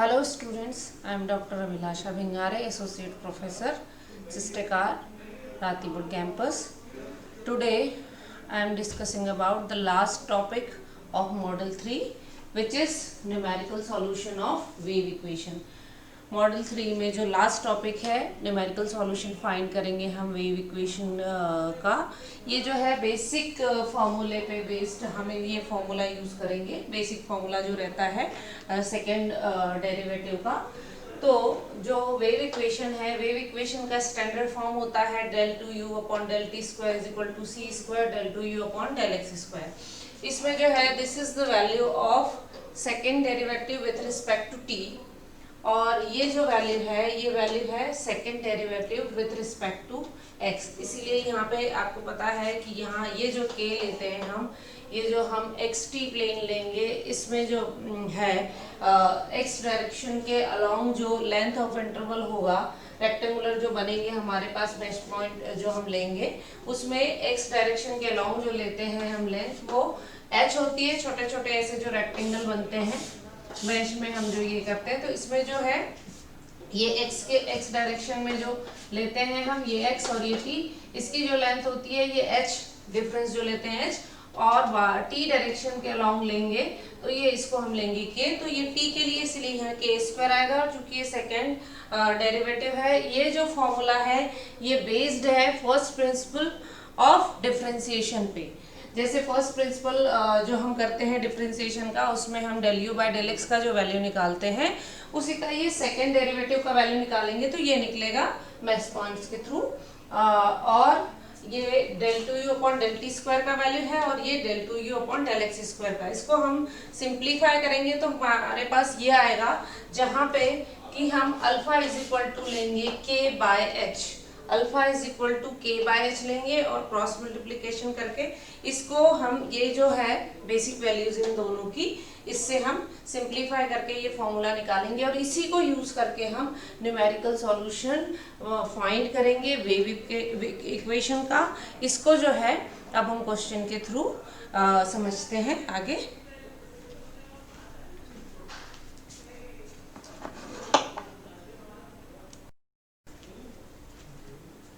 Hello students, I am Dr. Abhilasha Bhingare, Associate Professor, Sistekar, Ratipur campus. Today I am discussing about the last topic of Model 3, which is numerical solution of wave equation. Model 3 में जो last topic है numerical solution find करेंगे हम wave equation का। ये जो है basic फॉर्मूले पे बेस्ड हमें ये फॉर्मूला यूज़ करेंगे। बेसिक फॉर्मूला जो रहता है सेकेंड डेरिवेटिव का। तो जो वेव इक्वेशन है, वेव इक्वेशन का स्टैंडर्ड फॉर्म होता है del two U upon del T square is equal to C square del two U upon del X square. इसमें जो है this is the value of second derivative with respect to T, और ये जो value है ये value है second derivative with respect to X. इसीलिए यहाँ पे आपको पता है कि यहाँ ये जो के लेते हैं हम, ये जो हम एक्स टी प्लेन लेंगे, इसमें जो है एक्स डायरेक्शन के अलोंग जो लेंथ ऑफ इंटरवल होगा रेक्टेंगुलर जो बनेंगे हमारे पास मेश पॉइंट जो हम लेंगे, उसमें एक्स डायरेक्शन के अलोंग जो लेते हैं हम लेंथ, वो एच होती है। छोटे छोटे ऐसे जो रेक्टेंगल बनते हैं मैश में हम जो ये करते हैं, तो इसमें जो है ये एक्स के एक्स डायरेक्शन में जो लेते हैं हम ये एक्स और ये टी, इसकी जो लेंथ होती है ये एच, डिफरेंस जो लेते हैं एच, और टी डायरेक्शन के अलोंग लेंगे तो ये इसको हम लेंगे के। तो ये टी के लिए इसलिए यहाँ के स्क्वायर आएगा, और चूंकि ये सेकेंड डेरिवेटिव है, ये जो फॉर्मूला है ये बेस्ड है फर्स्ट प्रिंसिपल ऑफ डिफरेंशिएशन पे। जैसे फर्स्ट प्रिंसिपल जो हम करते हैं डिफरेंशिएशन का, उसमें हम del U by del X का जो वैल्यू निकालते हैं, उसी का ये सेकेंड डेरिवेटिव का वैल्यू निकालेंगे तो ये निकलेगा मेश पॉइंट्स के थ्रू। और ये del two U upon del T square का वैल्यू है, और ये del two U upon del X square का। इसको हम सिंप्लीफाई करेंगे तो हमारे पास ये आएगा, जहाँ पे कि हम अल्फा इज इक्वल टू लेंगे K by H, alpha is equal to K by H लेंगे, और क्रॉस मल्टीप्लीकेशन करके इसको हम ये जो है बेसिक वैल्यूज इन दोनों की, इससे हम सिंप्लीफाई करके ये फॉर्मूला निकालेंगे, और इसी को यूज करके हम न्यूमेरिकल सॉल्यूशन फाइंड करेंगे वेव इक्वेशन का। इसको जो है अब हम क्वेश्चन के थ्रू समझते हैं आगे।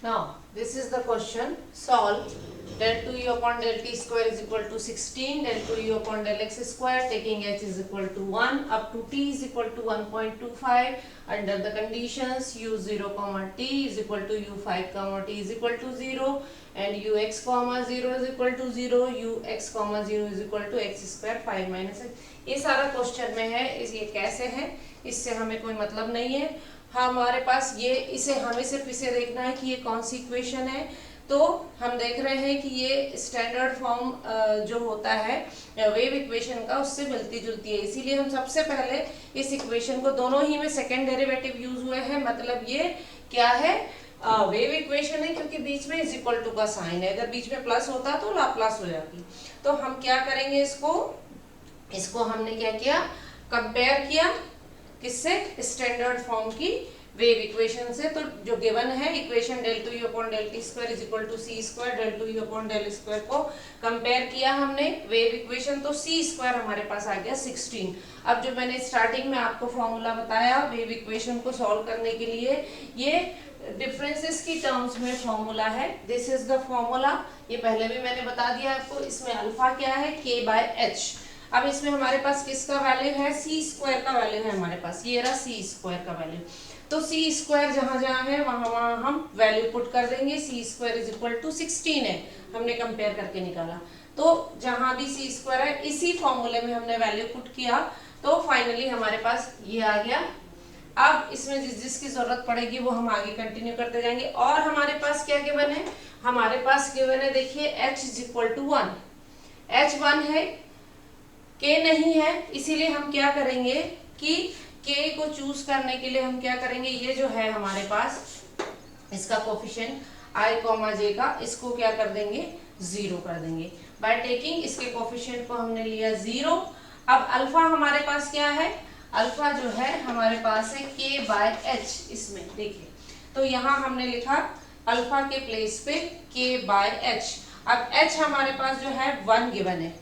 Now this is the question. Solve del 2u upon del t square is equal to 16, del 2u upon del x square taking h is equal to 1 up to t is equal to 1.25 under the conditions u0 comma t is equal to u5 comma t is equal to 0 and ux comma 0 is equal to 0, ux comma 0 is equal to x square 5 minus x। ये सारा question में है, ये कैसे है इससे हमें कोई मतलब नहीं है। हमारे पास ये इसे हमें सिर्फ इसे देखना है कि ये कौन सी इक्वेशन है। तो हम देख रहे हैं कि ये स्टैंडर्ड फॉर्म जो होता है वेव इक्वेशन का, उससे मिलती जुलती है। इसीलिए हम सबसे पहले इस इक्वेशन को, दोनों ही में सेकेंड डेरिवेटिव यूज हुए हैं, मतलब ये क्या है, वेव इक्वेशन है, क्योंकि बीच में इज इक्वल टू का साइन है। अगर बीच में प्लस होता तो लाप्लास हो जाती। तो हम क्या करेंगे, इसको हमने क्या किया, कंपेयर किया किससे, स्टैंडर्ड फॉर्म की वेव इक्वेशन से। तो जो गिवन है equation del two U upon del T square is equal to C square del two U upon del square को कंपेयर किया हमने वेव इक्वेशन, तो सी स्क्वायर हमारे पास आ गया 16। अब जो मैंने स्टार्टिंग में आपको फॉर्मूला बताया वेव इक्वेशन को सॉल्व करने के लिए, ये डिफरेंसेस की टर्म्स में फॉर्मूला है। दिस इज द फॉर्मूला, ये पहले भी मैंने बता दिया आपको। इसमें अल्फा क्या है, के बाय एच। अब इसमें हमारे पास किसका वैल्यू है, सी स्क्वायर का वैल्यू है हमारे पास, ये रहा सी स्क्वायर का वैल्यू। तो सी स्क्वायर जहां जहां है वहां वहां हम वैल्यू पुट कर देंगे। सी स्क्वायर इज इक्वल टू 16 है, हमने कंपेयर करके निकाला। तो जहां भी सी स्क्वायर है इसी फॉर्मूले में हमने वैल्यू पुट किया, तो फाइनली हमारे पास ये आ गया। अब इसमें जिसकी जरूरत पड़ेगी वो हम आगे कंटिन्यू करते जाएंगे। और हमारे पास क्या गिवन है, हमारे पास गिवन है, देखिए h is equal to 1, h 1 है, के नहीं है। इसीलिए हम क्या करेंगे कि के को चूज करने के लिए हम क्या करेंगे, ये जो है हमारे पास इसका कोफिशिएंट i कॉमा j का, इसको क्या कर देंगे, 0 कर देंगे। बाय टेकिंग इसके कोफिशिएंट को हमने लिया 0। अब अल्फा हमारे पास क्या है, अल्फा जो है हमारे पास है k बाय h। इसमें देखिए, तो यहाँ हमने लिखा अल्फा के प्लेस पे k बाय h। अब h हमारे पास जो है 1 गिवन है,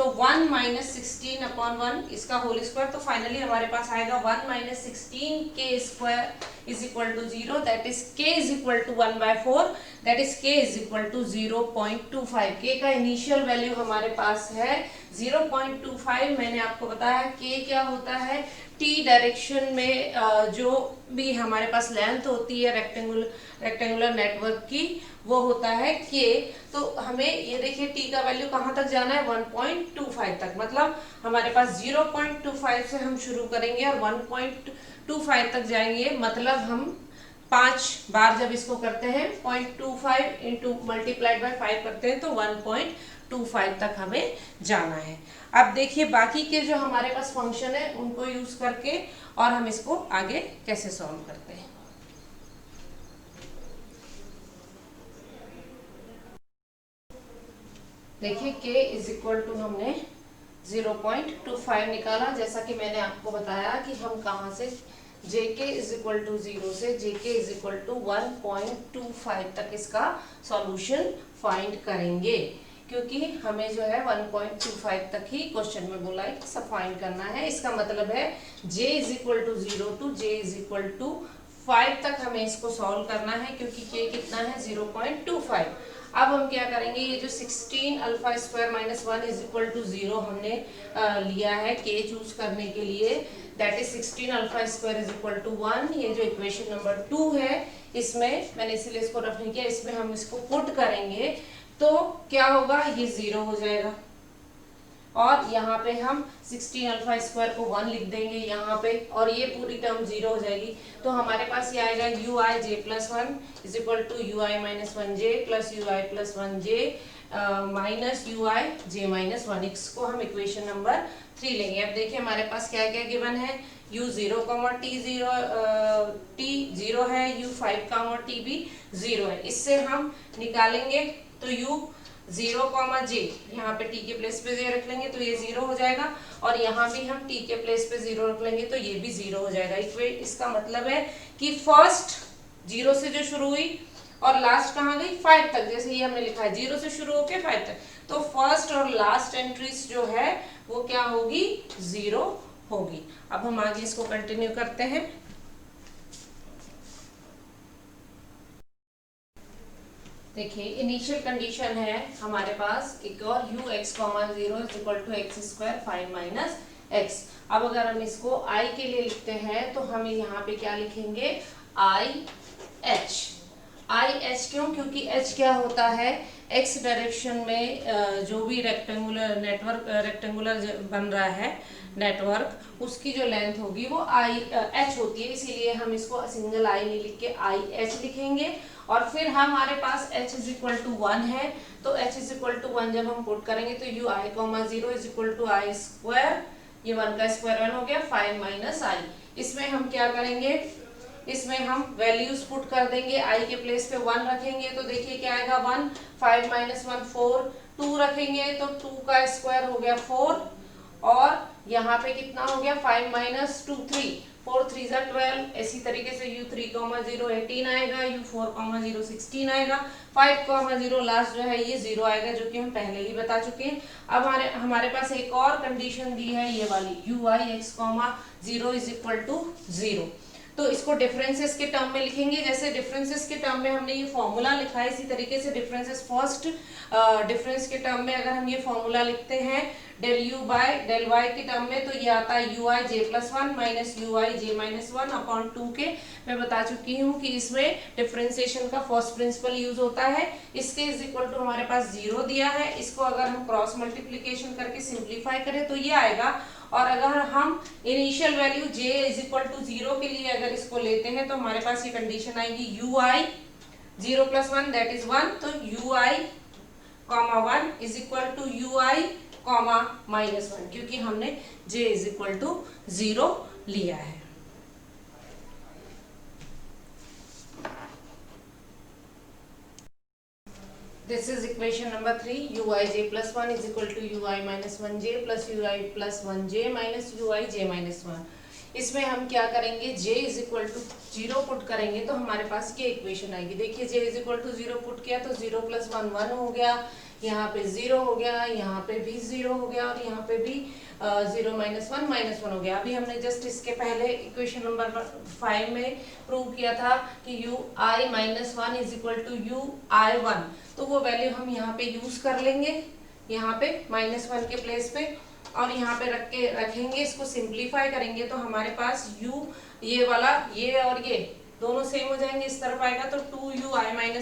तो 1 माइनस 16 अपॉन 1 इसका होल स्क्वायर, तो फाइनली हमारे पास आएगा 1 minus 16 K square is equal to 0, that is k is equal to 1/4, that is k is equal to 0.25। k का इनिशियल वैल्यू हमारे पास है 0.25। मैंने आपको बताया k क्या होता है, t डायरेक्शन में जो भी हमारे पास लेंथ होती है रेक्टेंगुलर नेटवर्क की, वो होता है k। तो हमें ये देखिए t का वैल्यू कहाँ तक जाना है, 1.25 तक, मतलब हमारे पास 0.25 से हम शुरू करेंगे और 1.25 तक जाएंगे, मतलब हम 5 बार जब इसको करते हैं 0.25 इंटू मल्टीप्लाइड बाय 5 करते हैं तो 1.25 तक हमें जाना है। अब देखिए बाकी के जो हमारे पास फंक्शन है उनको यूज करके और हम इसको आगे कैसे सॉल्व करते हैं। देखिए k इज इक्वल टू हमने 0.25 निकाला, जैसा कि मैंने आपको बताया कि हम कहाँ से jk इज इक्वल टू 0 से jk इज इक्वल टू 1.25 तक इसका सॉल्यूशन फाइंड करेंगे, क्योंकि हमें जो है 1.25 तक ही क्वेश्चन में बोला है कि सब फाइंड करना है। इसका मतलब है j is equal to 0 to j is equal to 5 तक हमें इसको सॉल्व करना है, क्योंकि k कितना है 0.25। अब हम क्या करेंगे, ये जो 16 alpha square minus 1 is equal to 0 हमने लिया है k चूज करने के लिए, that is 16 alpha square is equal to 1। ये जो इक्वेशन नंबर 2 है, इसमें मैंने इसीलिए इसको रफ नहीं किया, इसमें हम इसको पुट करेंगे तो क्या होगा, ये 0 हो जाएगा और यहाँ पे हम 16 अल्फा स्क्वायर को 1 लिख देंगे यहाँ पे, और ये पूरी टर्म 0 हो जाएगी। तो हमारे पास ये आएगा u i j plus 1 is equal to you I minus 1j plus u i plus 1j minus u i j minus 1। इसको हम इक्वेशन नंबर 3 लेंगे। अब देखिए हमारे पास क्या क्या गिवन है, u0, t0 है, u5, t भी 0 है। इससे हम निकालेंगे तो u0, j, यहाँ पे t के प्लेस पे 0 रख लेंगे तो ये 0 हो जाएगा, और यहाँ भी हम t के प्लेस पे 0 रख लेंगे तो ये भी 0 हो जाएगा। इसका मतलब है कि फर्स्ट 0 से जो शुरू हुई और लास्ट कहाँ गई 5 तक, जैसे ये हमने लिखा है 0 से शुरू होके 5 तक, तो फर्स्ट और लास्ट एंट्रीज जो है वो क्या होगी, 0 होगी। अब हम आगे इसको कंटिन्यू करते हैं। देखिए इनिशियल कंडीशन है हमारे पास एक और u x, 0 is equal to x square 5 minus x. अब अगर हम इसको i के लिए लिखते हैं तो हम यहाँ पे क्या लिखेंगे, i h क्यों, क्योंकि h क्या होता है, x डायरेक्शन में जो भी रेक्टेंगुलर बन रहा है नेटवर्क, उसकी जो लेंथ होगी वो h होती है, इसीलिए हम इसको सिंगल i नहीं लिख के h लिखेंगे। और फिर हमारे पास h इज इक्वल टू 1 है, तो h इज इक्वल टू 1 जब हम पुट करेंगे तो u i, 0 is equal to i square, ये 1 का स्क्वायर 1 हो गया, 5 माइनस i। इसमें हम क्या करेंगे, इसमें हम वैल्यूज पुट कर देंगे, i के प्लेस पे 1 रखेंगे तो देखिए क्या आएगा 1, 5 माइनस 1 4, 2 रखेंगे तो 2 का स्क्वायर हो गया 4, और यहाँ पे कितना हो गया 5 माइनस 2 3, 4 3 जा 12। इसी तरीके से u3, 0 18 आएगा, u4, 0 16 आएगा, 5, 0 लास्ट जो है ये 0 आएगा, जो कि हम पहले ही बता चुके हैं। अब हमारे पास एक और कंडीशन दी है ये वाली, ui x, 0 is equal to 0। तो इसको डिफरेंसेस के टर्म में लिखेंगे, जैसे डिफरेंसेस के टर्म में हमने ये फॉर्मूला लिखा है, इसी तरीके से डिफरेंसेस फर्स्ट डिफरेंस के टर्म में अगर हम ये फॉर्मूला लिखते हैं del u by del y के टर्म में, तो ये आता है ui j plus 1 minus ui j minus 1 upon 2 के। मैं बता चुकी हूँ कि इसमें डिफरेंशिएशन का फर्स्ट प्रिंसिपल यूज होता है। इसके इज इक्वल टू हमारे पास 0 दिया है, इसको अगर हम क्रॉस मल्टीप्लीकेशन करके सिंप्लीफाई करें तो ये आएगा, और अगर हम initial value j is equal to 0 के लिए अगर इसको लेते हैं तो हमारे पास ये कंडीशन आएगी ui 0 प्लस 1 दैट इज 1, तो ui, 1 is equal to ui, minus 1, क्योंकि हमने j इज इक्वल टू 0 लिया है। This is equation number 3, ui j plus 1 is equal to ui minus 1j plus ui plus 1j minus ui j minus 1। इसमें हम क्या करेंगे, j is equal to 0 put करेंगे तो हमारे पास ये इक्वेशन आएगी। देखिए j is equal to 0 put किया तो 0 प्लस 1 1 हो गया, यहाँ पे 0 हो गया, यहाँ पे भी 0 हो गया और यहाँ पे भी 0 माइनस 1 हो गया। अभी हमने जस्ट इसके पहले इक्वेशन नंबर 5 में प्रूव किया था कि U I minus 1 is equal to you I 1, तो वो वैल्यू हम यहाँ पे यूज कर लेंगे, यहाँ पे -1 के प्लेस पे, और यहाँ पे रखेंगे, इसको सिंप्लीफाई करेंगे तो हमारे पास u ये वाला ये और ये दोनों सेम हो जाएंगे, इस तरफ आएगा तो 2u i - 1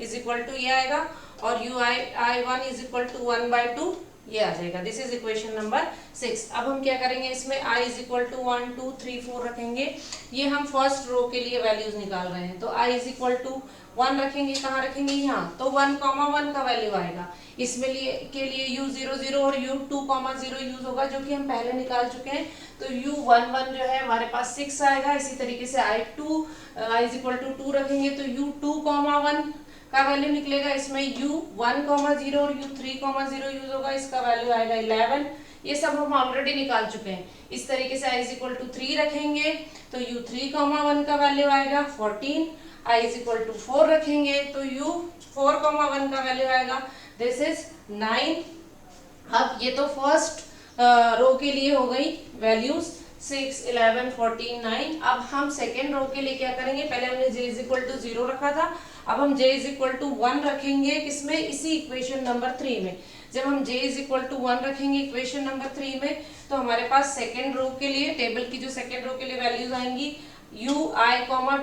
is equal to ये आएगा और u i 1 is equal to 1/2 ये आ जाएगा। This is equation number 6। अब हम क्या करेंगे, इसमें i इज इक्वल टू 1 2 3 4 रखेंगे। ये हम फर्स्ट रो के लिए वैल्यूज निकाल रहे हैं तो i इज इक्वल टू 1 रखेंगे, कहाँ रखेंगे, यहाँ, तो 1,1 का वैल्यू आएगा। इसमें के लिए u0 0 और u2,0 यूज होगा जो कि हम पहले निकाल चुके हैं, तो u11 जो है हमारे पास 6 आएगा। इसी तरीके से i इज इक्वल टू 2 रखेंगे तो u2,1 का वैल्यू निकलेगा। इसमें u1,0 और u3,0 यूज होगा, इसका वैल्यू आएगा 11। ये सब हम ऑलरेडी निकाल चुके हैं। इस तरीके से i इज इक्वल टू 3 रखेंगे तो u3,1 का वैल्यू आएगा 14। i इज इक्वल टू 4 रखेंगे तो u4,1 का वैल्यू आएगा, दिस इज 9। अब ये तो फर्स्ट रो के लिए हो गई वैल्यूज 6 11 14 9। अब हम सेकेंड रो के लिए क्या करेंगे, पहले हमने j इज इक्वल टू 0 रखा था, अब हम j इज इक्वल टू 1 रखेंगे, किसमें, इसी इक्वेशन नंबर 3 में। जब हम j इज इक्वल टू 1 रखेंगे इक्वेशन नंबर 3 में तो हमारे पास सेकेंड रो के लिए, टेबल की जो सेकेंड रो के लिए वैल्यूज आएंगी u i,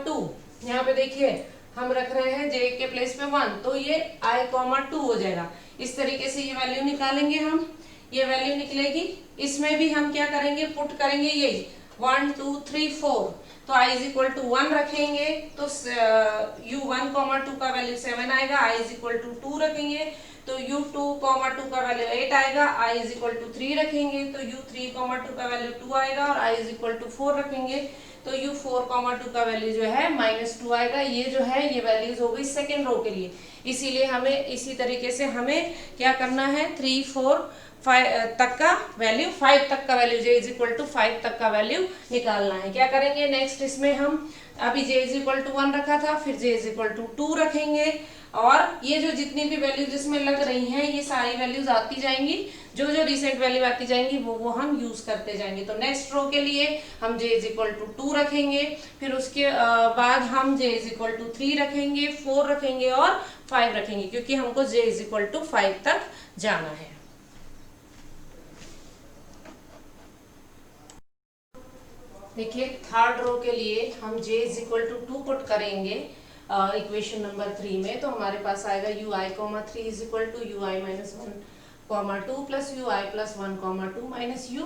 2, यहाँ पे देखिए हम रख रहे हैं j के प्लेस पे 1 तो ये i, 2 हो जाएगा। इस तरीके से ये वैल्यू निकालेंगे हम, ये वैल्यू निकलेगी। इसमें भी हम क्या करेंगे, पुट करेंगे यही 1 2 3 4, तो i इज इक्वल टू 1 रखेंगे तो u1,2 का वैल्यू 7 आएगा, i इज इक्वल टू 2 रखेंगे तो u2,2 का वैल्यू 8 आएगा, i इज इक्वल टू 3 रखेंगे तो u3,2 का वैल्यू 2 आएगा और i इज इक्वल टू 4 रखेंगे तो u4,2 का वैल्यू जो है -2 आएगा। ये जो है ये वैल्यूज हो गई सेकेंड रो के लिए। इसीलिए हमें इसी तरीके से हमें क्या करना है, 3 4 5 तक का वैल्यू, 5 तक का value, j is equal to 5 तक का वैल्यू निकालना है। क्या करेंगे नेक्स्ट, इसमें हम अभी j इज इक्वल टू 1 रखा था, फिर j इज इक्वल टू 2 रखेंगे और ये जो जितनी भी वैल्यूज इसमें लग रही हैं ये सारी वैल्यूज आती जाएंगी, जो जो रिसेंट वैल्यू आती जाएंगी वो हम यूज करते जाएंगे। तो नेक्स्ट रो के लिए हम j इज इक्वल टू 2 रखेंगे, फिर उसके बाद हम j इज इक्वल टू 3 रखेंगे, 4 रखेंगे और 5 रखेंगे, क्योंकि हमको j इज इक्वल टू 5 तक जाना है। देखिए थर्ड रो के लिए हम j is equal to 2 put करेंगे इक्वेशन नंबर 3 में, तो हमारे पास आएगा ui, 3 is equal to ui -1, 2 plus ui plus 1, 2 minus ui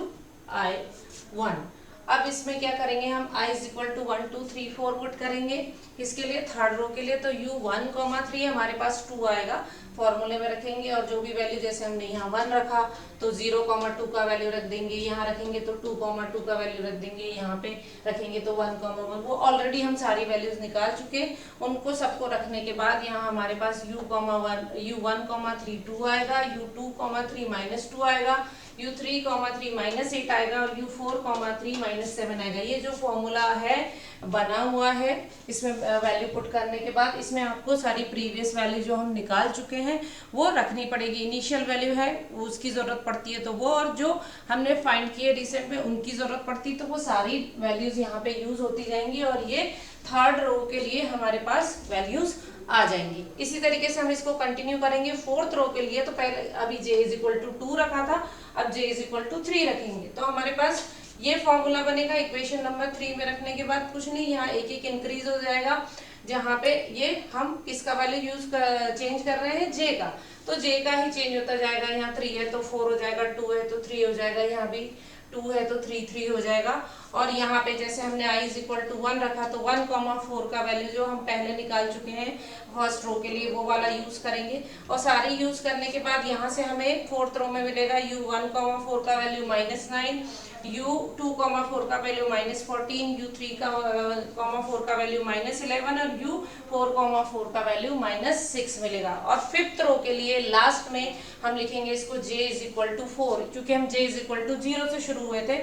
1। अब इसमें क्या करेंगे हम, i is equal to 1 2 3 4 put करेंगे। इसके लिए थर्ड रो के लिए तो u1, 3 हमारे पास 2 आएगा, फॉर्मूले में रखेंगे और जो भी वैल्यू, जैसे हमने यहाँ 1 रखा तो 0, 2 का वैल्यू रख देंगे, यहाँ रखेंगे तो 2, 2 का वैल्यू रख देंगे, यहाँ पे रखेंगे तो 1, 1। वो ऑलरेडी हम सारी वैल्यूज निकाल चुके, उनको सबको रखने के बाद यहाँ हमारे पास u1, 3 2 आएगा, u2, 3 -2 आएगा, u3, 3 -8 आएगा और u4, 3 -7 आएगा। ये जो फॉर्मूला है बना हुआ है, इसमें वैल्यू पुट करने के बाद इसमें आपको सारी प्रीवियस वैल्यू जो हम निकाल चुके हैं वो रखनी पड़ेगी। इनिशियल वैल्यू है उसकी ज़रूरत पड़ती है तो वो, और जो हमने फाइंड किए रिसेंट में उनकी ज़रूरत पड़ती है तो वो सारी वैल्यूज़ यहाँ पे यूज़ होती जाएंगी और ये थर्ड रो के लिए हमारे पास वैल्यूज़ आ जाएंगी। इसी तरीके से हम इसको कंटिन्यू करेंगे फोर्थ रो के लिए। तो पहले अभी j इज इक्वल टू 2 रखा था, अब j इज इक्वल टू 3 रखेंगे तो हमारे पास ये फॉर्मूला बनेगा। इक्वेशन नंबर 3 में रखने के बाद कुछ नहीं, यहाँ एक एक इंक्रीज हो जाएगा, जहाँ पे ये हम किसका वैल्यू चेंज कर रहे हैं, j का, तो j का ही चेंज होता जाएगा। यहाँ 3 है तो 4 हो जाएगा, 2 है तो 3 हो जाएगा, यहाँ भी 2 है तो 3 हो जाएगा। और यहाँ पे जैसे हमने i इज इक्वल टू 1 रखा तो 1, 4 का वैल्यू जो हम पहले निकाल चुके हैं फर्स्ट रो के लिए वो वाला यूज करेंगे। और सारी यूज करने के बाद यहाँ से हमें फोर्थ रो में मिलेगा u1, 4 का वैल्यू -9, u2, 4 का वैल्यू -14, u3, 4 का वैल्यू -11 और u4, 4 का वैल्यू -6 मिलेगा। और फिफ्थ रो के लिए लास्ट में हम लिखेंगे इसको j इज इक्वल टू 4, क्योंकि हम j इज इक्वल टू 0 से शुरू हुए थे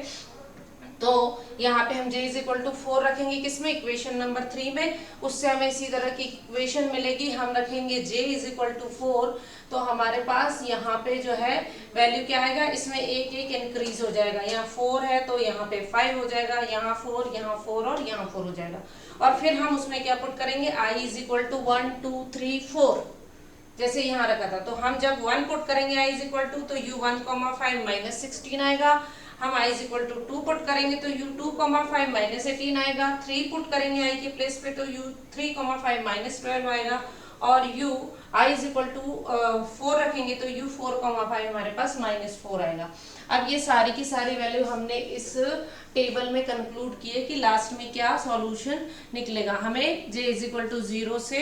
तो यहाँ पे हम j इज इक्वल टू 4 रखेंगे किसमें, इक्वेशन नंबर 3 में, उससे हमें इसी तरह की इक्वेशन मिलेगी। हम रखेंगे j इज इक्वल टू 4, तो हमारे पास यहाँ पे जो है वैल्यू क्या आएगा, इसमें एक एक इंक्रीज हो जाएगा। यहाँ 4 है तो यहाँ पे 5 हो जाएगा, यहाँ 4, यहाँ 4 और यहाँ 4 हो जाएगा। और फिर हम उसमें क्या पुट करेंगे, i इज इक्वल टू 1 2 3 4 जैसे यहाँ रखा था। तो हम जब 1 पुट करेंगे i इज इक्वल टू, तो u1,5 माइनस 16 आएगा। हम i is equal to 2 put करेंगे तो u2,5 माइनस 18 आएगा। 3 पुट करेंगे i के प्लेस पे तो u3,5 माइनस 12 आएगा। और i इज इक्वल टू 4 रखेंगे तो u4,5 हमारे पास माइनस 4 आएगा। अब ये सारी की सारी वैल्यू हमने इस टेबल में कंक्लूड किए कि लास्ट में क्या सॉल्यूशन निकलेगा। हमें j इज इक्वल टू 0 से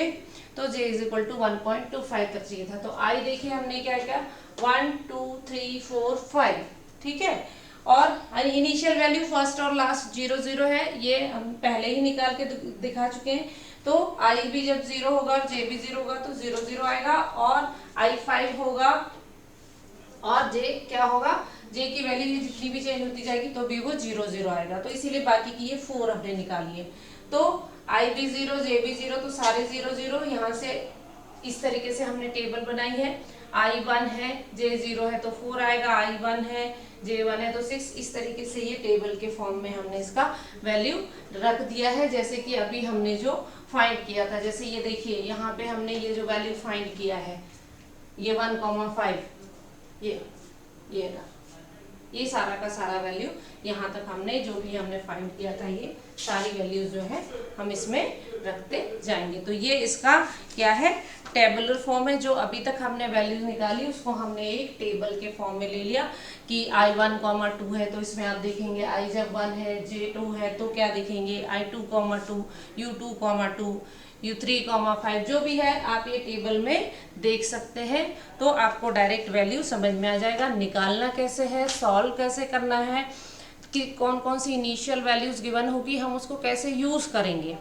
तो j इज इक्वल टू 1.25 तक चाहिए था। तो i देखिए हमने क्या किया, 1 2 3 4 5, ठीक है। और इनिशियल वैल्यू फर्स्ट और लास्ट 0 0 है, ये हम पहले ही निकाल के दिखा चुके हैं। तो i भी जब 0 होगा और j भी 0 होगा तो 0 0 आएगा, और i 5 होगा और j क्या होगा, j की वैल्यू जितनी भी चेंज होती जाएगी तो भी वो 0 0 आएगा। तो इसीलिए बाकी की ये 4 हमने निकाली है। तो i भी 0 j भी 0, तो सारे 0 0। यहाँ से इस तरीके से हमने टेबल बनाई है। i 1 है, j 0 है तो 4 आएगा, i 1 है, j 1 है तो 6। इस तरीके से ये टेबल के फॉर्म में हमने इसका वैल्यू रख दिया है, जैसे कि अभी हमने जो फाइंड किया था। जैसे ये देखिए यहाँ पे हमने ये जो वैल्यू फाइंड किया है, ये 1,5, ये ना, ये सारा का सारा वैल्यू यहाँ तक हमने जो भी हमने फाइंड किया था, ये सारी वैल्यूज जो है हम इसमें रखते जाएंगे। तो ये इसका क्या है, टेबुलर फॉर्म है। जो अभी तक हमने वैल्यूज निकाली उसको हमने एक टेबल के फॉर्म में ले लिया कि i1, 2 है तो इसमें आप देखेंगे i जब 1 है, j 2 है तो क्या देखेंगे, i2, 2, u2, 2, u3,5 जो भी है आप ये टेबल में देख सकते हैं। तो आपको डायरेक्ट वैल्यू समझ में आ जाएगा। निकालना कैसे है, सॉल्व कैसे करना है, कि कौन कौन सी इनिशियल वैल्यूज गिवन होगी, हम उसको कैसे यूज़ करेंगे।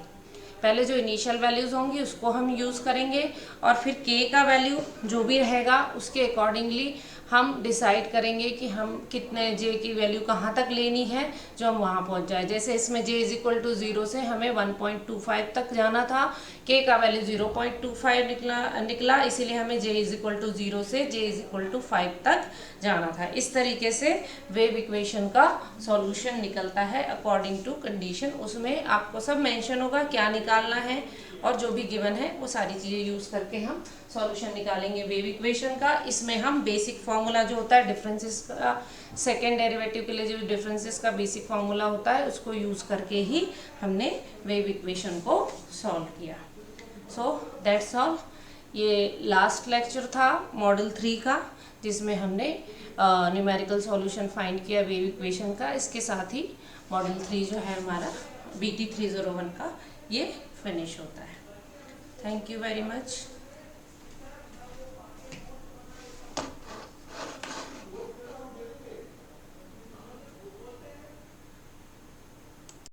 पहले जो इनिशियल वैल्यूज होंगी उसको हम यूज़ करेंगे, और फिर k का वैल्यू जो भी रहेगा उसके अकॉर्डिंगली हम डिसाइड करेंगे कि हम कितने j की वैल्यू कहाँ तक लेनी है जो हम वहाँ पहुँच जाए। जैसे इसमें j इज इक्वल टू 0 से हमें 1.25 तक जाना था, k का वैल्यू 0.25 निकला, इसीलिए हमें j इज इक्वल टू 0 से j इज इक्वल टू 5 तक जाना था। इस तरीके से वेव इक्वेशन का सॉल्यूशन निकलता है अकॉर्डिंग टू कंडीशन। उसमें आपको सब मेंशन होगा क्या निकालना है, और जो भी गिवन है वो सारी चीज़ें यूज़ करके हम सॉल्यूशन निकालेंगे वेव इक्वेशन का। इसमें हम बेसिक फार्मूला जो होता है डिफरेंसेस का, सेकेंड डेरिवेटिव के लिए जो डिफरेंसेस का बेसिक फार्मूला होता है उसको यूज़ करके ही हमने वेव इक्वेशन को सॉल्व किया। So that's all. ये लास्ट लेक्चर था मॉडल 3 का, जिसमें हमने न्यूमेरिकल सॉल्यूशन फाइंड किया वेव इक्वेशन का। इसके साथ ही मॉडल 3 जो है हमारा BT 301 का ये फिनिश होता है। Thank you very much.